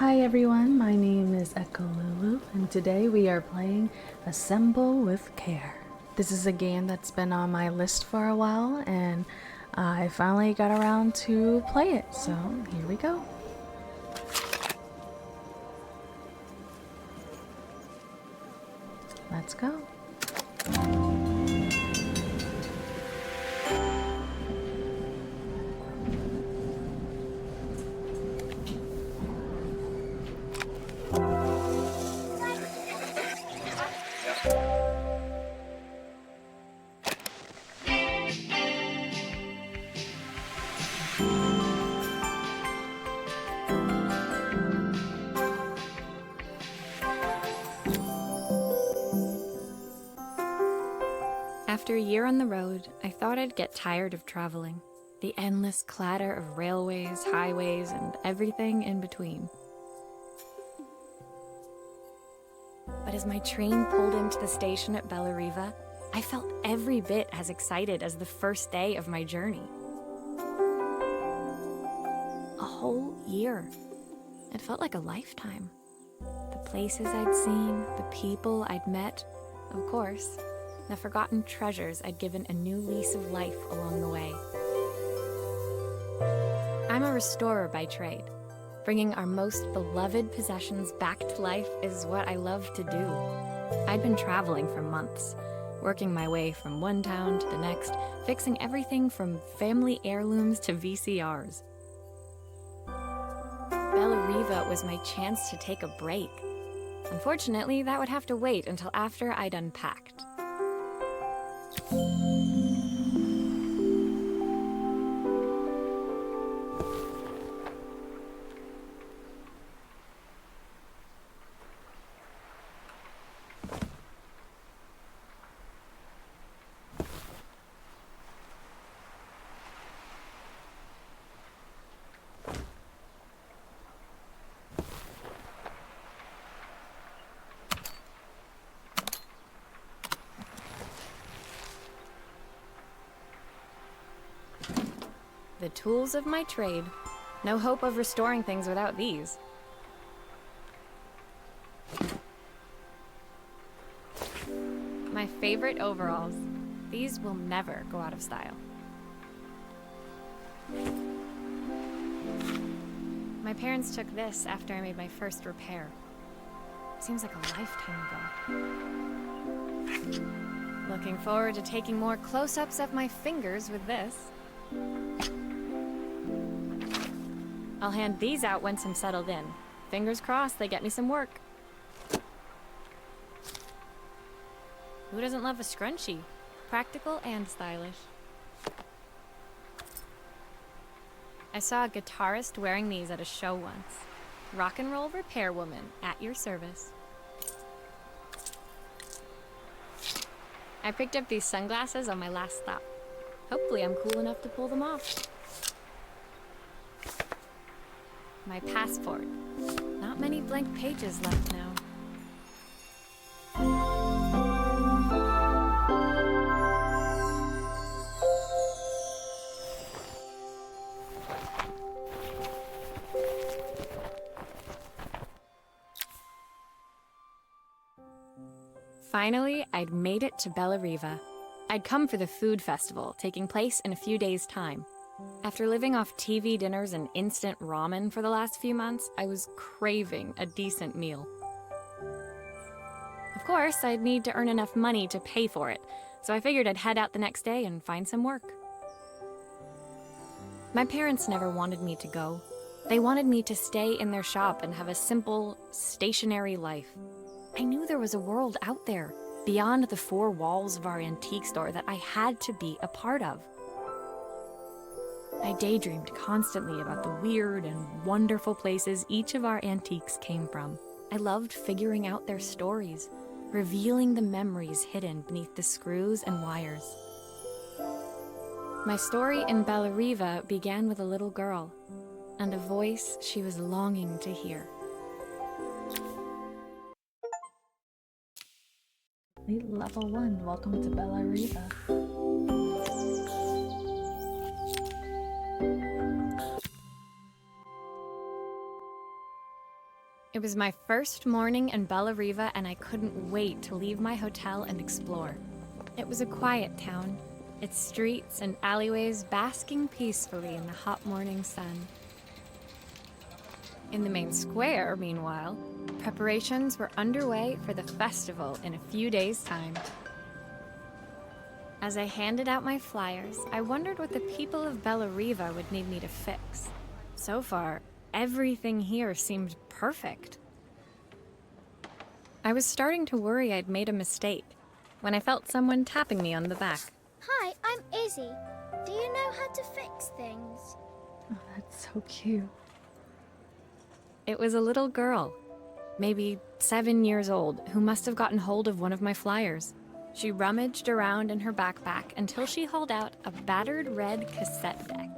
Hi everyone, my name is Ekalulu, and today we are playing Assemble with Care. This is a game that's been on my list for a while, and I finally got around to play it, so here we go. Let's go. After a year on the road, I thought I'd get tired of traveling. The endless clatter of railways, highways, and everything in between. But as my train pulled into the station at Bellariva, I felt every bit as excited as the first day of my journey. A whole year. It felt like a lifetime. The places I'd seen, the people I'd met, of course, the forgotten treasures I'd given a new lease of life along the way. I'm a restorer by trade. Bringing our most beloved possessions back to life is what I love to do. I'd been traveling for months, working my way from one town to the next, fixing everything from family heirlooms to VCRs. Bellariva was my chance to take a break. Unfortunately, that would have to wait until after I'd unpacked. The tools of my trade. No hope of restoring things without these. My favorite overalls. These will never go out of style. My parents took this after I made my first repair. Seems like a lifetime ago. Looking forward to taking more close-ups of my fingers with this. I'll hand these out once I'm settled in. Fingers crossed they get me some work. Who doesn't love a scrunchie? Practical and stylish. I saw a guitarist wearing these at a show once. Rock and roll repair woman, at your service. I picked up these sunglasses on my last stop. Hopefully I'm cool enough to pull them off. My passport. Not many blank pages left now. Finally, I'd made it to Bellariva. I'd come for the food festival, taking place in a few days' time. After living off TV dinners and instant ramen for the last few months, I was craving a decent meal. Of course, I'd need to earn enough money to pay for it, so I figured I'd head out the next day and find some work. My parents never wanted me to go. They wanted me to stay in their shop and have a simple, stationary life. I knew there was a world out there, beyond the four walls of our antique store, that I had to be a part of. I daydreamed constantly about the weird and wonderful places each of our antiques came from. I loved figuring out their stories, revealing the memories hidden beneath the screws and wires. My story in Bellariva began with a little girl, and a voice she was longing to hear. Level 1, welcome to Bellariva. It was my first morning in Bella Riva, and I couldn't wait to leave my hotel and explore. It was a quiet town, its streets and alleyways basking peacefully in the hot morning sun. In the main square, meanwhile, preparations were underway for the festival in a few days' time. As I handed out my flyers, I wondered what the people of Bella Riva would need me to fix. So far, everything here seemed perfect. I was starting to worry I'd made a mistake when I felt someone tapping me on the back. Hi, I'm Izzy. Do you know how to fix things? Oh, that's so cute. It was a little girl, maybe 7 years old, who must have gotten hold of one of my flyers. She rummaged around in her backpack until she hauled out a battered red cassette deck.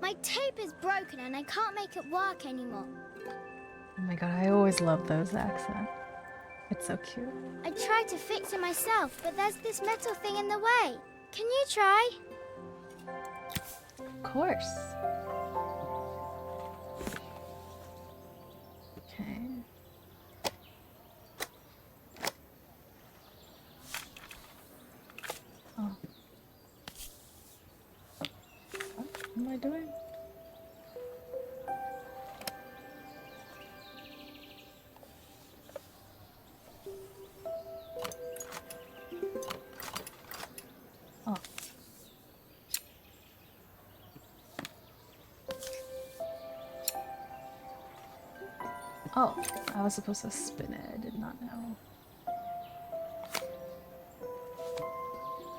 My tape is broken and I can't make it work anymore. Oh my god, I always love those accents. It's so cute. I tried to fix it myself, but there's this metal thing in the way. Can you try? Of course. Okay. Oh. What am I doing? Oh. Oh, I was supposed to spin it. I did not know.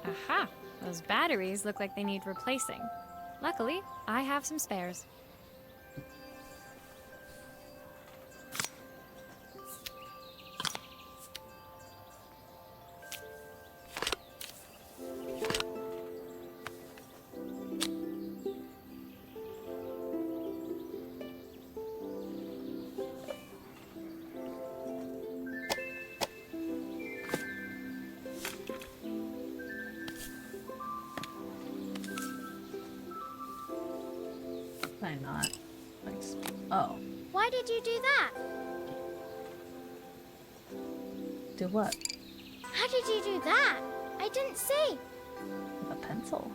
Aha! Those batteries look like they need replacing. Luckily, I have some spares. Why not? Like, oh. Why did you do that? Do what? How did you do that? I didn't see. With a pencil.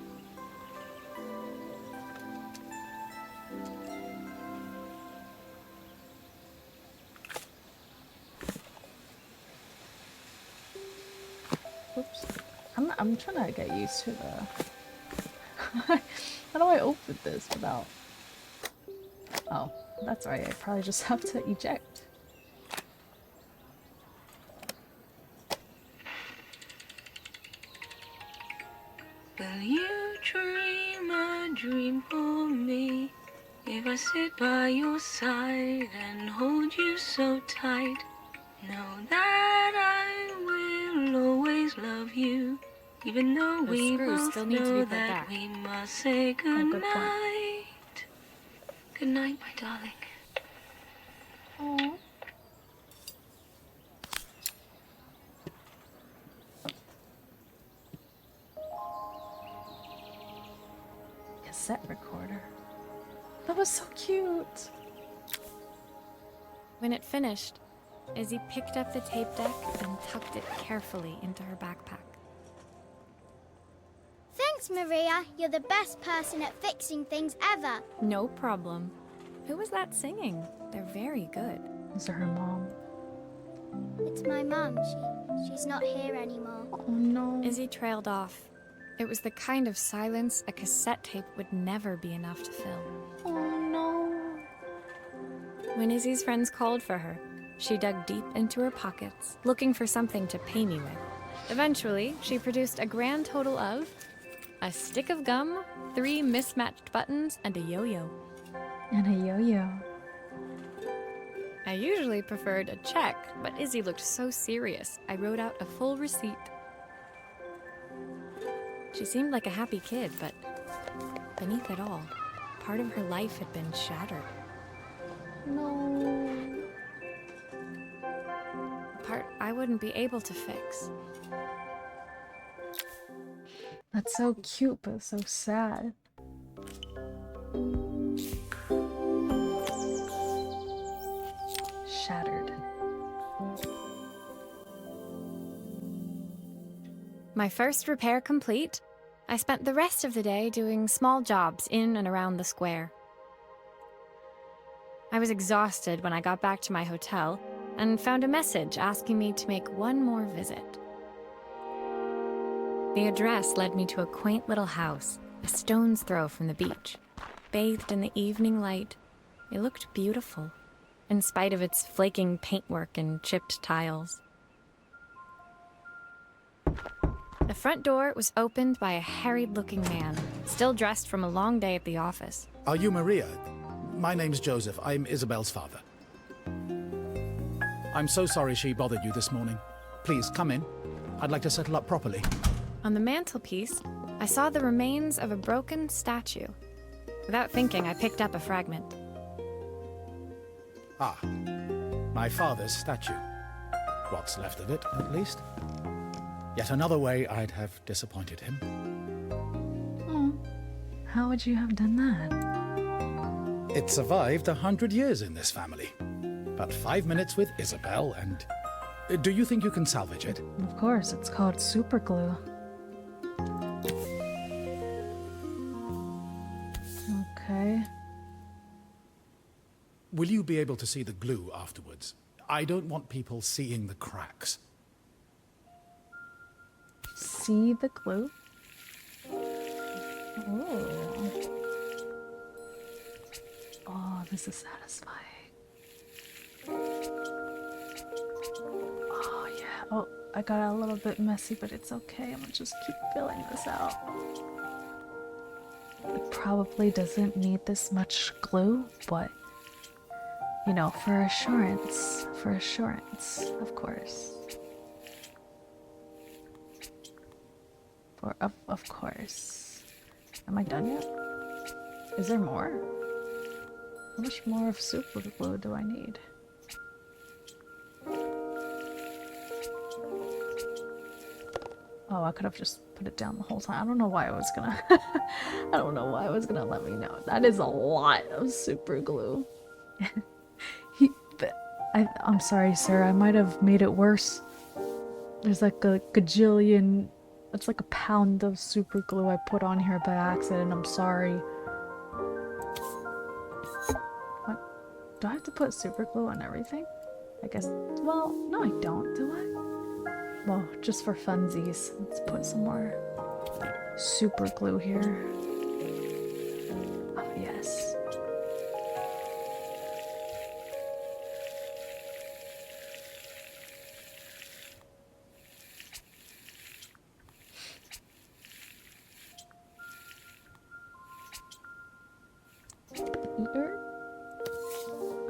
Oops. I'm trying to get used to the... How do I open this without... Oh, that's right. I probably just have to eject. Will you dream a dream for me? If I sit by your side and hold you so tight, know that I will always love you, even though Those we screws both still need to be know put that back. we must say good point. goodnight. Good night, my darling. Oh. Cassette recorder. That was so cute. When it finished, Izzy picked up the tape deck and tucked it carefully into her backpack. Thanks, Maria. You're the best person at fixing things ever. No problem. Who was that singing? They're very good. Is it her mom? It's my mum. She's not here anymore. Oh no. Izzy trailed off. It was the kind of silence a cassette tape would never be enough to fill. Oh no. When Izzy's friends called for her, she dug deep into her pockets, looking for something to pay me with. Eventually, she produced a grand total of a stick of gum, 3 mismatched buttons, and a yo-yo. And a yo-yo. I usually preferred a check, but Izzy looked so serious, I wrote out a full receipt. She seemed like a happy kid, but beneath it all, part of her life had been shattered. No. A part I wouldn't be able to fix. That's so cute, but so sad. My first repair complete, I spent the rest of the day doing small jobs in and around the square. I was exhausted when I got back to my hotel and found a message asking me to make one more visit. The address led me to a quaint little house, a stone's throw from the beach. Bathed in the evening light, it looked beautiful, in spite of its flaking paintwork and chipped tiles. The front door was opened by a harried-looking man, still dressed from a long day at the office. Are you Maria? My name's Joseph. I'm Isabel's father. I'm so sorry she bothered you this morning. Please, come in. I'd like to settle up properly. On the mantelpiece, I saw the remains of a broken statue. Without thinking, I picked up a fragment. Ah, my father's statue. What's left of it, at least. Yet another way I'd have disappointed him. Oh, how would you have done that? It survived 100 years in this family. But 5 minutes with Isabel and... Do you think you can salvage it? Of course, it's called super glue. Okay. Will you be able to see the glue afterwards? I don't want people seeing the cracks. See the glue? Oh. Oh, this is satisfying. Oh, yeah. Oh, I got a little bit messy, but it's okay. I'm gonna just keep filling this out. It probably doesn't need this much glue, but, you know, for assurance, of course. Of course. Am I done yet? Is there more? How much more of super glue do I need? Oh, I could have just put it down the whole time. I don't know why I was gonna... I don't know why I was gonna let me know. That is a lot of super glue. I'm sorry, sir. I might have made it worse. There's like a gajillion... It's like a pound of super glue I put on here by accident. I'm sorry. What? Do I have to put super glue on everything? I guess... Well, no I don't, do I? Well, just for funsies. Let's put some more super glue here. Oh, yes.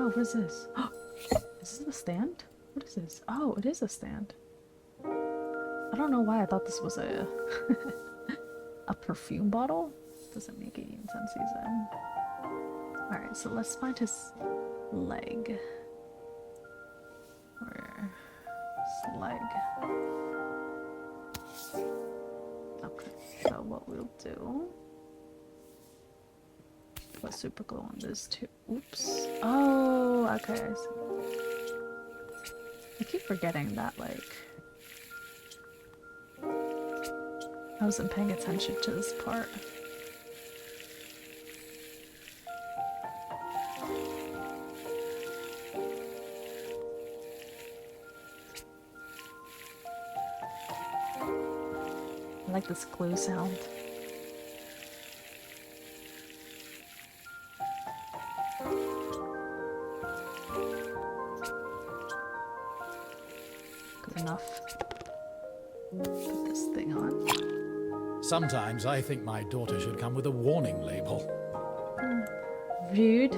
Oh, what is this? Is this a stand? What is this? Oh, it is a stand. I don't know why I thought this was a a perfume bottle. Doesn't make any sense then. Alright, so let's find his leg. Where? His leg. Okay, so what we'll do... Put super glue on this too. Oops. Oh, okay, I see. I keep forgetting that, like... I wasn't paying attention to this part. I like this glue sound. Good enough. Put this thing on. Sometimes I think my daughter should come with a warning label. Rude.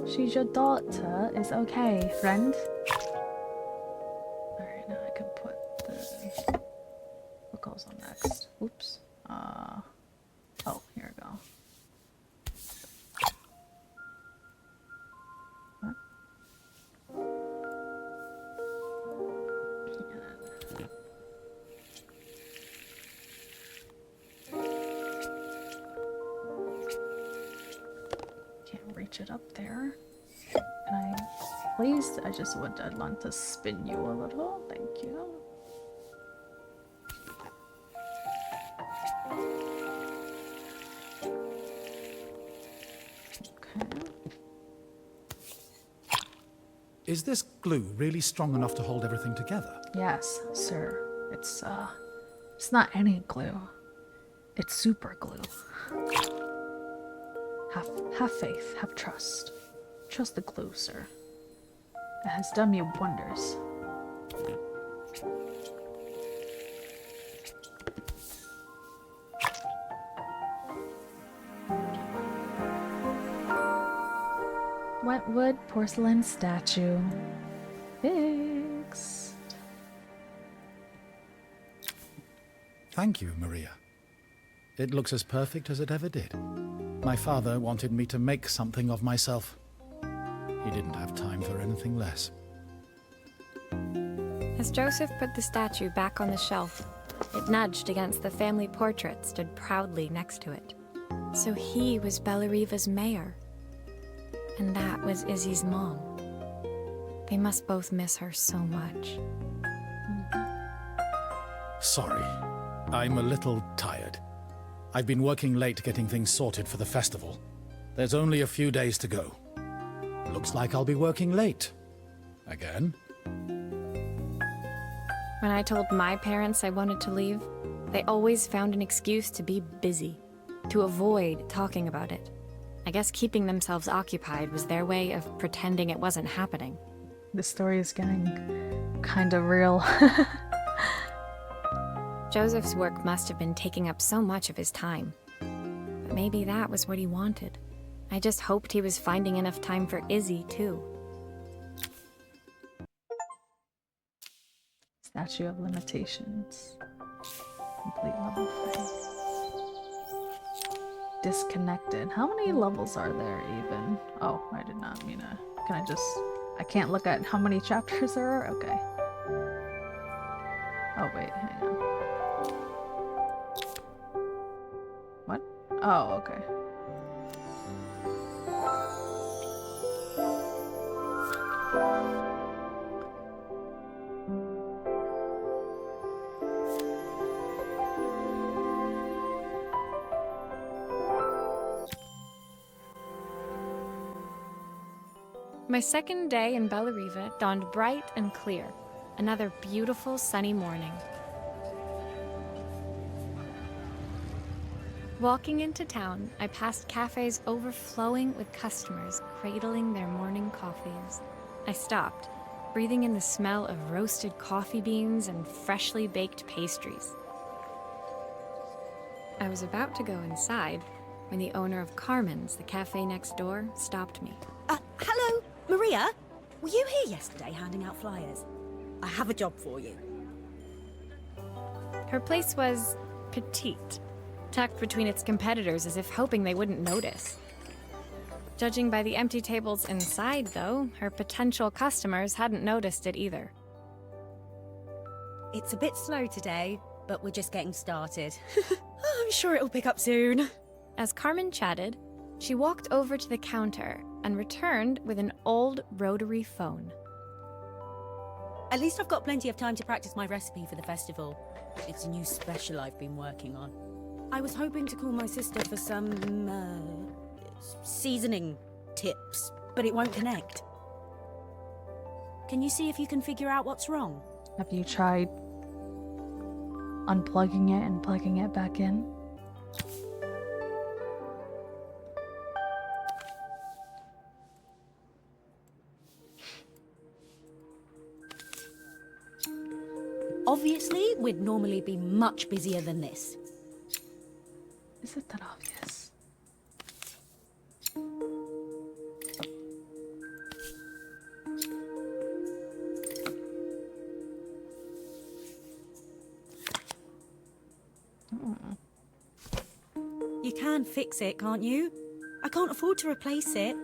She's your daughter. It's okay, friend. Alright, now I can put the... What goes on next? Oops. Oh, here we go. What? Can't reach it up there. Can I please? I'd want to spin you a little. Thank you. Is this glue really strong enough to hold everything together? Yes, sir. It's not any glue. It's super glue. Have faith, have trust. Trust the glue, sir. It has done me wonders. Wetwood porcelain statue. Fixed. Thank you, Maria. It looks as perfect as it ever did. My father wanted me to make something of myself. He didn't have time for anything less. As Joseph put the statue back on the shelf, it nudged against the family portrait stood proudly next to it. So he was Bellariva's mayor. And that was Izzy's mom. They must both miss her so much. Sorry, I'm a little tired. I've been working late getting things sorted for the festival. There's only a few days to go. Looks like I'll be working late. Again? When I told my parents I wanted to leave, they always found an excuse to be busy, to avoid talking about it. I guess keeping themselves occupied was their way of pretending it wasn't happening. This story is getting kind of real. Joseph's work must have been taking up so much of his time. But maybe that was what he wanted. I just hoped he was finding enough time for Izzy, too. Statue of Limitations. Complete level 3. Disconnected. How many levels are there even? Oh, I did not mean to. Can I just... I can't look at how many chapters there are? Okay. Oh, wait, hang on. What? Oh, okay. My second day in Bellariva dawned bright and clear. Another beautiful sunny morning. Walking into town, I passed cafes overflowing with customers cradling their morning coffees. I stopped, breathing in the smell of roasted coffee beans and freshly baked pastries. I was about to go inside when the owner of Carmen's, the cafe next door, stopped me. Hello, Maria? Were you here yesterday handing out flyers? I have a job for you. Her place was petite, tucked between its competitors as if hoping they wouldn't notice. Judging by the empty tables inside, though, her potential customers hadn't noticed it either. It's a bit slow today, but we're just getting started. I'm sure it'll pick up soon. As Carmen chatted, she walked over to the counter and returned with an old rotary phone. At least I've got plenty of time to practice my recipe for the festival. It's a new special I've been working on. I was hoping to call my sister for some, seasoning tips, but it won't connect. Can you see if you can figure out what's wrong? Have you tried unplugging it and plugging it back in? Obviously, we'd normally be much busier than this. Is it that obvious? You can fix it, can't you? I can't afford to replace it.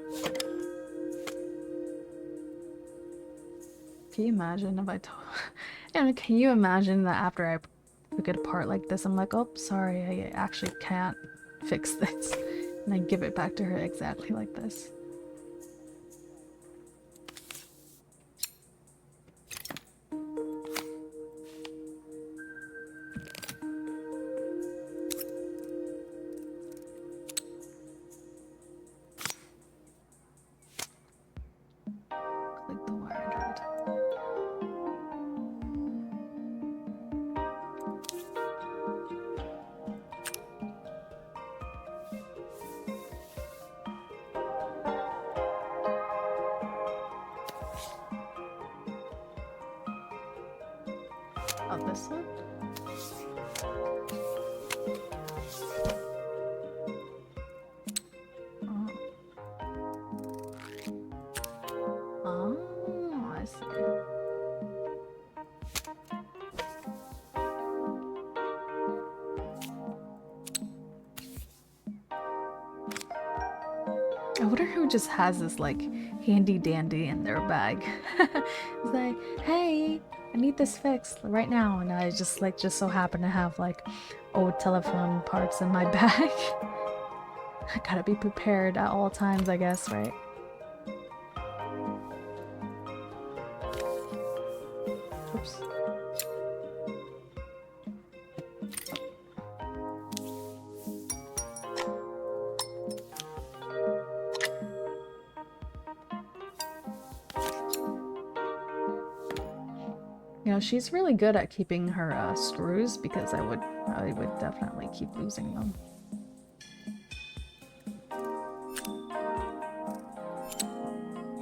Can you imagine if I told... And can you imagine that after I took it apart like this, I'm like, oh, sorry, I actually can't fix this. And I give it back to her exactly like this. this one? Oh, I see. I wonder who just has this like handy dandy in their bag. It's like, hey, I need this fixed right now, and I just so happen to have like old telephone parts in my bag. I gotta be prepared at all times, I guess, right? Oops. You know, she's really good at keeping her screws, because I would definitely keep losing them.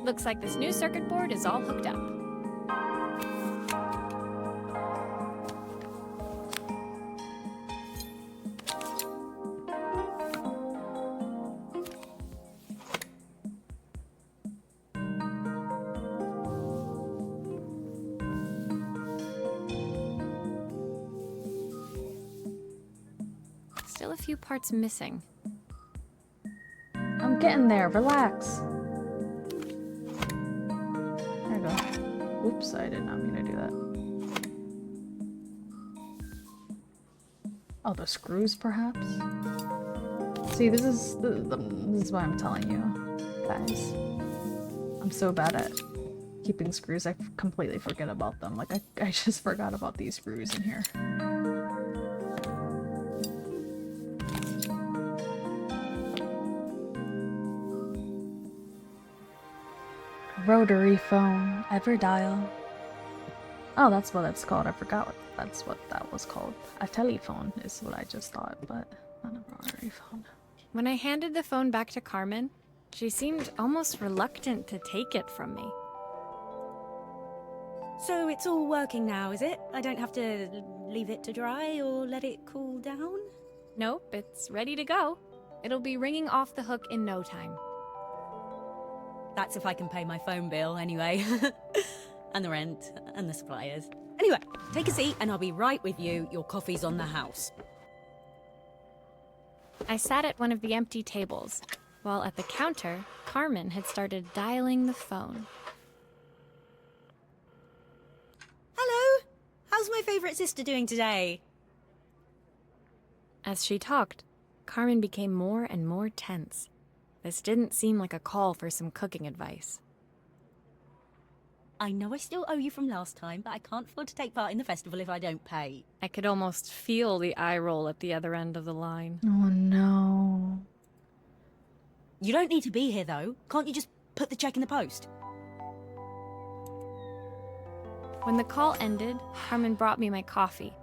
Looks like this new circuit board is all hooked up. Still a few parts missing. I'm getting there, relax. There we go. Oops, I did not mean to do that. Oh, the screws, perhaps? See, this is what I'm telling you, guys. I'm so bad at keeping screws, I completely forget about them. Like, I just forgot about these screws in here. Rotary phone, ever dial. Oh, that's what it's called. I forgot that's what that was called. A telephone is what I just thought, but not a rotary phone. When I handed the phone back to Carmen, she seemed almost reluctant to take it from me. So it's all working now, is it? I don't have to leave it to dry or let it cool down? Nope, it's ready to go. It'll be ringing off the hook in no time. That's if I can pay my phone bill, anyway. And the rent, and the suppliers. Anyway, take a seat and I'll be right with you. Your coffee's on the house. I sat at one of the empty tables, while at the counter, Carmen had started dialing the phone. Hello! How's my favourite sister doing today? As she talked, Carmen became more and more tense. This didn't seem like a call for some cooking advice. I know I still owe you from last time, but I can't afford to take part in the festival if I don't pay. I could almost feel the eye roll at the other end of the line. Oh no. You don't need to be here, though. Can't you just put the check in the post? When the call ended, Carmen brought me my coffee,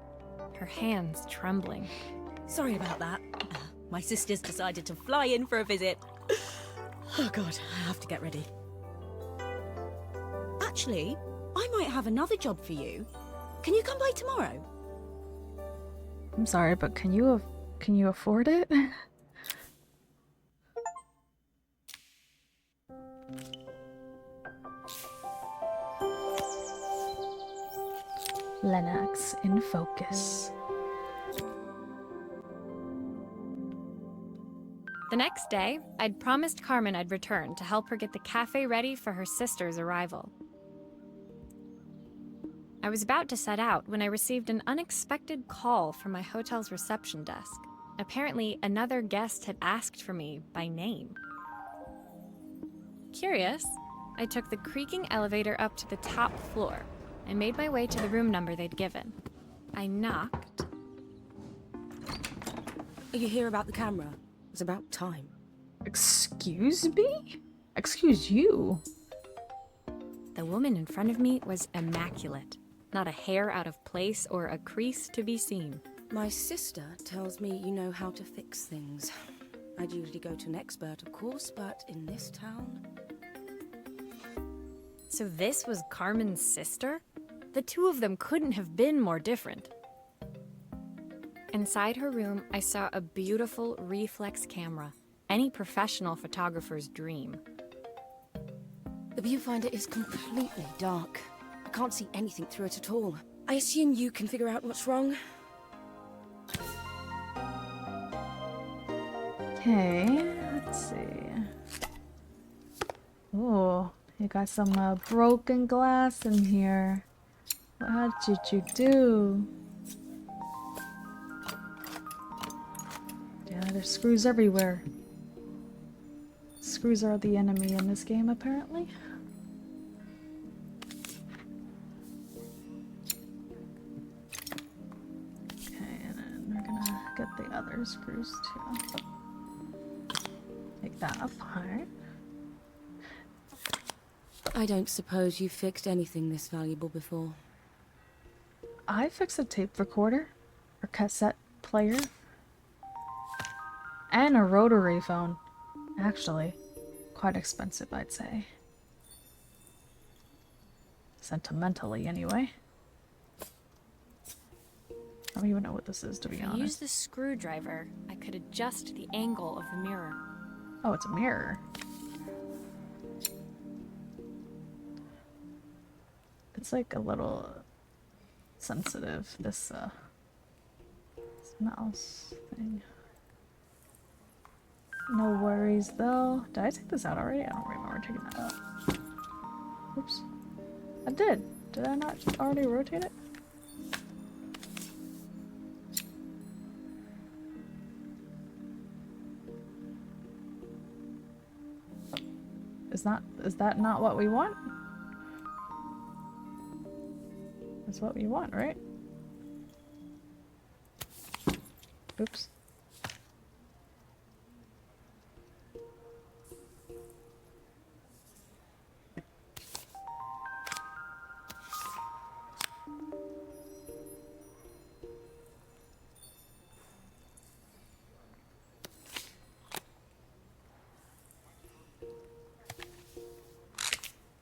her hands trembling. Sorry about that. My sister's decided to fly in for a visit. Oh god, I have to get ready. Actually, I might have another job for you. Can you come by tomorrow? I'm sorry, but can you afford it? Lennox in focus. The next day, I'd promised Carmen I'd return to help her get the cafe ready for her sister's arrival. I was about to set out when I received an unexpected call from my hotel's reception desk. Apparently, another guest had asked for me by name. Curious, I took the creaking elevator up to the top floor and made my way to the room number they'd given. I knocked. Are you here about the camera? It's about time. Excuse me? Excuse you? The woman in front of me was immaculate. Not a hair out of place or a crease to be seen. My sister tells me you know how to fix things. I'd usually go to an expert, of course, but in this town... So this was Carmen's sister? The two of them couldn't have been more different. Inside her room, I saw a beautiful reflex camera. Any professional photographer's dream. The viewfinder is completely dark. I can't see anything through it at all. I assume you can figure out what's wrong. Okay, let's see. Oh, you got some broken glass in here. What did you do? Yeah, there's screws everywhere. Screws are the enemy in this game, apparently. Okay, and then we're gonna get the other screws too. Take that apart. I don't suppose you've fixed anything this valuable before. I fixed a tape recorder, or cassette player, and a rotary phone. Actually, quite expensive, I'd say. Sentimentally, anyway. I don't even know what this is, to be If I honest. use the screwdriver, I could adjust the angle of the mirror. Oh, it's a mirror. It's like a little sensitive, this mouse thing. No worries though. Did I take this out already? I don't remember taking that out. Oops. I did. Did I not already rotate it? Is that not what we want? That's what we want, right? Oops.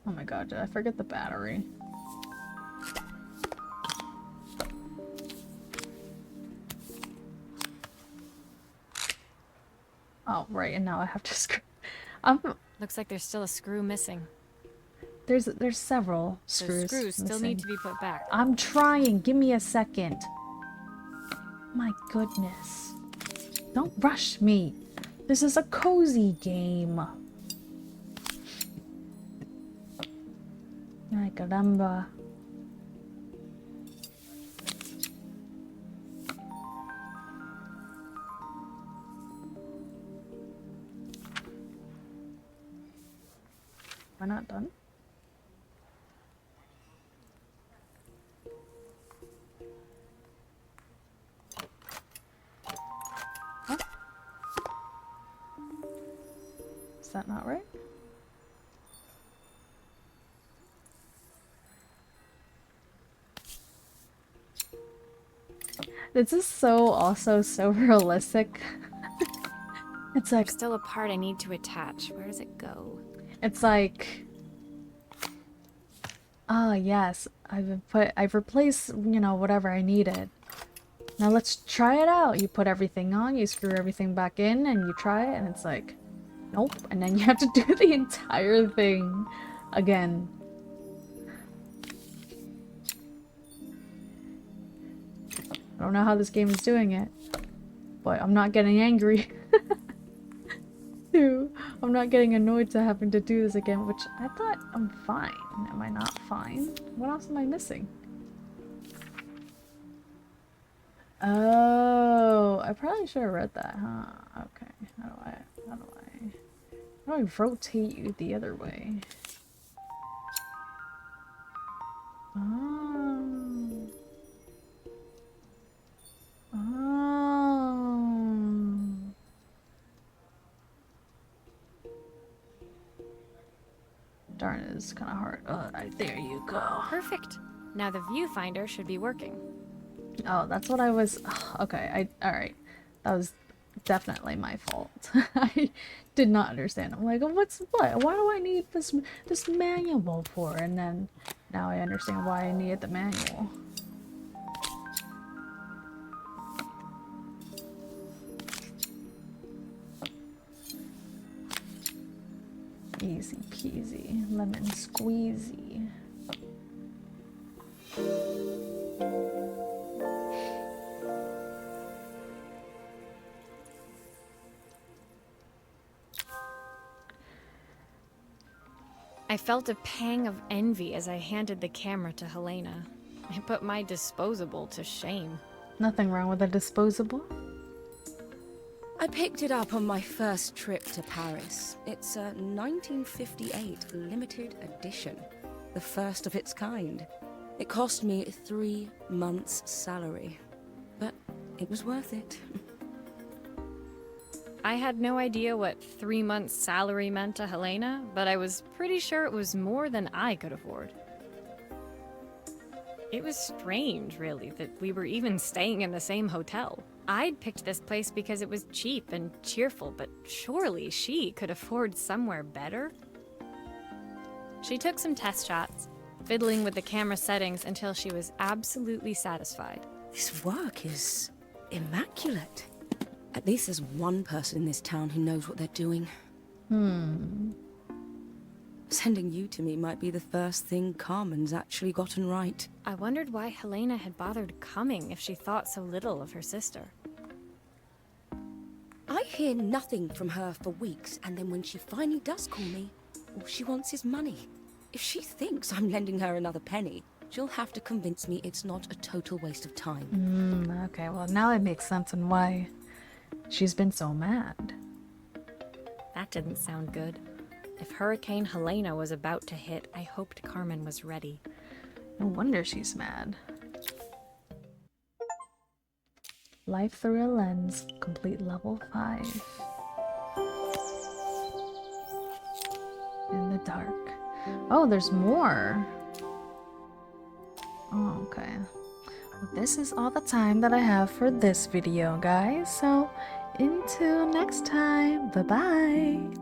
Oh my god, did I forget the battery? Oh, right, and now I have to screw. Looks like there's still a screw missing. There's several Those screws screws still missing. need to be put back. I'm trying. Give me a second. My goodness. Don't rush me. This is a cozy game. Ay, caramba. We're not done. Huh? Is that not right? This is also so realistic. It's like There's still a part I need to attach. Where does it go? it's like, ah, yes, I've replaced, you know, whatever I needed. Now let's try it out. You put everything on, you screw everything back in, and you try it, and it's like, nope. And then you have to do the entire thing again. I don't know how this game is doing it, but I'm not getting angry. Too. I'm not getting annoyed to having to do this again, which I thought I'm fine. Am I not fine? What else am I missing? Oh, I probably should have read that, huh? Okay. How do I rotate you the other way? Oh. Oh. Darn, it is kind of hard. There you go. Perfect. Now the viewfinder should be working. Oh, that's what I was. Okay, alright. That was definitely my fault. I did not understand. I'm like, what's what? Why do I need this manual for? And then now I understand why I needed the manual. Easy peasy, lemon squeezy. I felt a pang of envy as I handed the camera to Helena. I put my disposable to shame. Nothing wrong with a disposable. I picked it up on my first trip to Paris. It's a 1958 limited edition, the first of its kind. It cost me 3 months' salary, but it was worth it. I had no idea what 3 months' salary meant to Helena, but I was pretty sure it was more than I could afford. It was strange, really, that we were even staying in the same hotel. I'd picked this place because it was cheap and cheerful, but surely she could afford somewhere better? She took some test shots, fiddling with the camera settings until she was absolutely satisfied. This work is immaculate. At least there's one person in this town who knows what they're doing. Sending you to me might be the first thing Carmen's actually gotten right. I wondered why Helena had bothered coming if she thought so little of her sister. I hear nothing from her for weeks, and then when she finally does call me, all she wants is money. If she thinks I'm lending her another penny, she'll have to convince me it's not a total waste of time. Okay, well now it makes sense on why she's been so mad. That didn't sound good. If Hurricane Helena was about to hit, I hoped Carmen was ready. No wonder she's mad. Life through a lens, complete level 5. In the dark. Oh, there's more. Oh, okay. Well, this is all the time that I have for this video, guys. So, until next time, bye-bye.